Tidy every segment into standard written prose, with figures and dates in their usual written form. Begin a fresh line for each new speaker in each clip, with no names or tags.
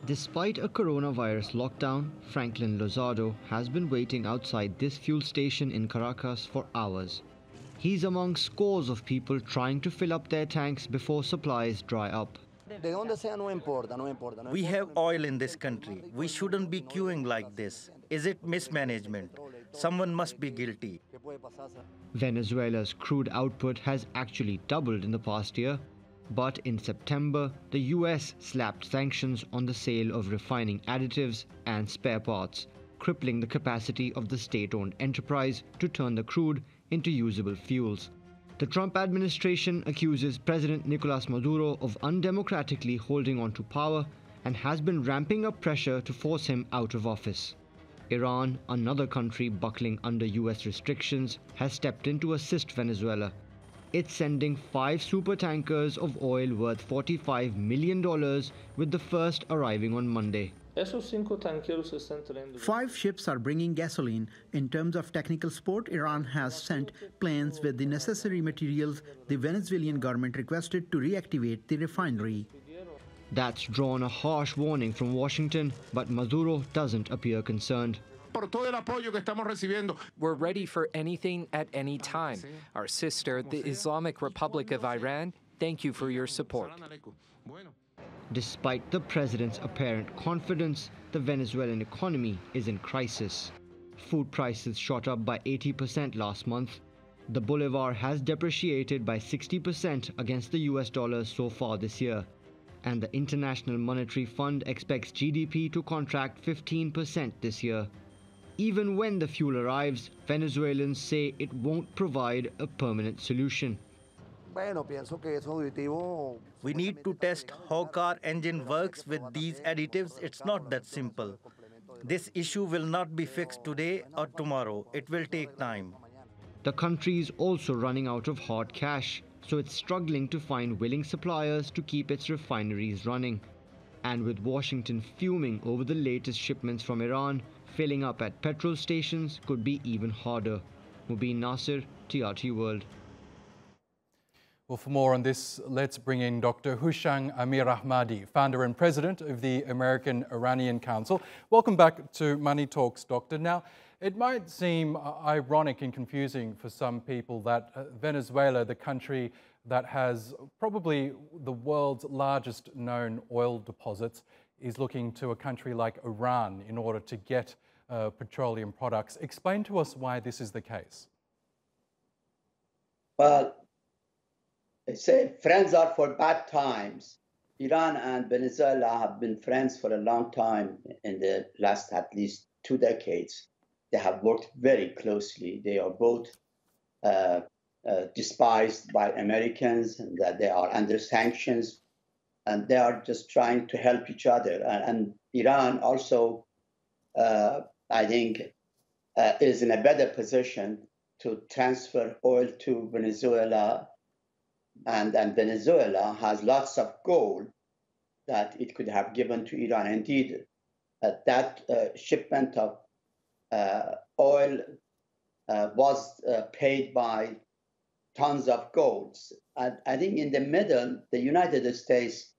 Despite a coronavirus lockdown, Franklin Lozado has been waiting outside this fuel station in Caracas for hours. He's among scores of people trying to fill up their tanks before supplies dry up.
We have oil in this country. We shouldn't be queuing like this. Is it mismanagement? Someone must be guilty.
Venezuela's crude output has actually doubled in the past year, but in September, the US slapped sanctions on the sale of refining additives and spare parts, crippling the capacity of the state-owned enterprise to turn the crude into usable fuels. The Trump administration accuses President Nicolas Maduro of undemocratically holding on to power and has been ramping up pressure to force him out of office. Iran, another country buckling under US restrictions, has stepped in to assist Venezuela. It's sending 5 supertankers of oil worth $45 million, with the first arriving on Monday.
5 ships are bringing gasoline. In terms of technical support, Iran has sent planes with the necessary materials the Venezuelan government requested to reactivate the refinery.
That's drawn a harsh warning from Washington, but Maduro doesn't appear concerned.
We're ready for anything at any time. Our sister, the Islamic Republic of Iran, thank you for your support.
Despite the president's apparent confidence, the Venezuelan economy is in crisis. Food prices shot up by 80% last month. The bolivar has depreciated by 60% against the US dollar so far this year. And the International Monetary Fund expects GDP to contract 15% this year. Even when the fuel arrives, Venezuelans say it won't provide a permanent solution.
We need to test how car engine works with these additives. It's not that simple. This issue will not be fixed today or tomorrow. It will take time.
The country is also running out of hard cash, so it's struggling to find willing suppliers to keep its refineries running. And with Washington fuming over the latest shipments from Iran, filling up at petrol stations could be even harder. Mobin Nasir, TRT World.
Well, for more on this, let's bring in Dr. Hooshang Amirahmadi, founder and president of the American Iranian Council. Welcome back to Money Talks, Doctor. Now, it might seem ironic and confusing for some people that Venezuela, the country that has probably the world's largest known oil deposits, is looking to a country like Iran in order to get petroleum products. Explain to us why this is the case.
Well, they say friends are for bad times. Iran and Venezuela have been friends for a long time, in the last at least 2 decades. They have worked very closely. They are both despised by Americans, and that they are under sanctions, and they are just trying to help each other. And Iran also, I think, is in a better position to transfer oil to Venezuela. And Venezuela has lots of gold that it could have given to Iran. Indeed, that shipment of oil was paid by tons of gold. And I think in the middle, the United States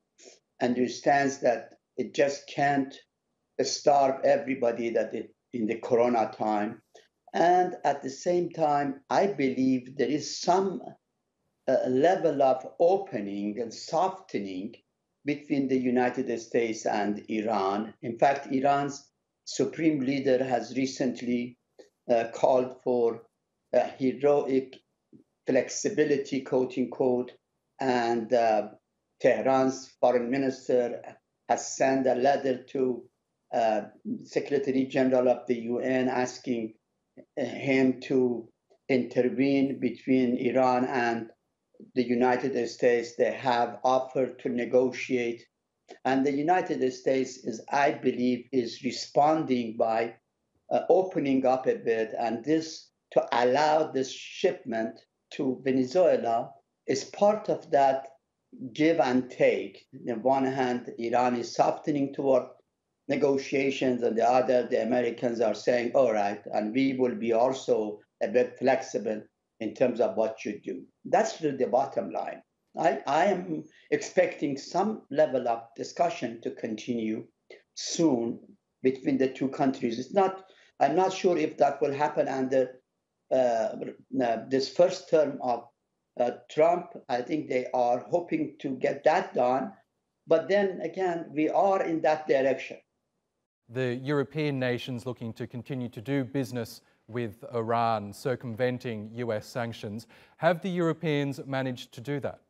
understands that it just can't starve everybody in the corona time. And at the same time, I believe there is some level of opening and softening between the United States and Iran. In fact, Iran's supreme leader has recently called for heroic flexibility, quote unquote, and Tehran's foreign minister has sent a letter to Secretary General of the UN asking him to intervene between Iran and the United States. They have offered to negotiate. And the United States is, I believe, is responding by opening up a bit. And this, to allow this shipment to Venezuela, is part of that give and take. On the one hand, Iran is softening toward negotiations, and the other, the Americans are saying, all right, and we will be also a bit flexible in terms of what you do. That's really the bottom line. I am expecting some level of discussion to continue, soon between the two countries. I'm not sure if that will happen under this first term of Trump. I think they are hoping to get that done. But then again, we are in that direction.
The European nations looking to continue to do business with Iran, circumventing US sanctions. Have the Europeans managed to do that?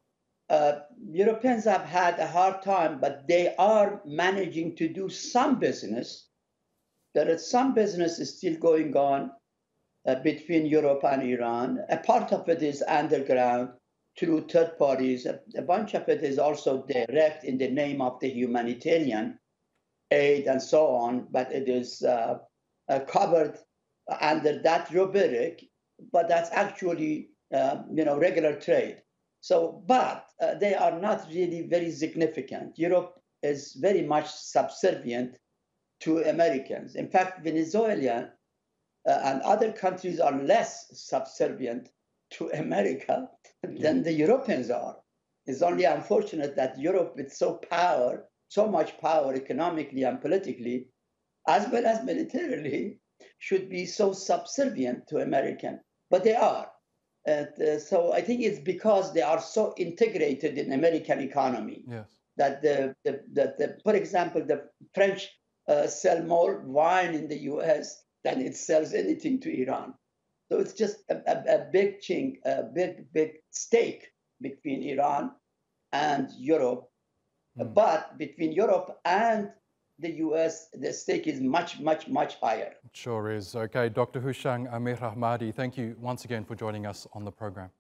Europeans have had a hard time, but they are managing to do some business. There is some business still going on between Europe and Iran. A part of it is underground through third parties. A bunch of it is also direct in the name of the humanitarian aid and so on, but it is covered under that rubric, but that's actually regular trade. So, but they are not really very significant. Europe is very much subservient to Americans. In fact, Venezuela and other countries are less subservient to America than the Europeans are. It's only unfortunate that Europe, with so much power economically and politically, as well as militarily, should be so subservient to American. But they are. So I think it's because they are so integrated in American economy.
Yes.
That for example, the French sell more wine in the U.S. than it sells anything to Iran. So it's just a big chink, a big stake between Iran and Europe. But between Europe and the U.S., the stake is much, much, much higher.
It sure is. Okay, Dr. Hooshang Amirahmadi, thank you once again for joining us on the program.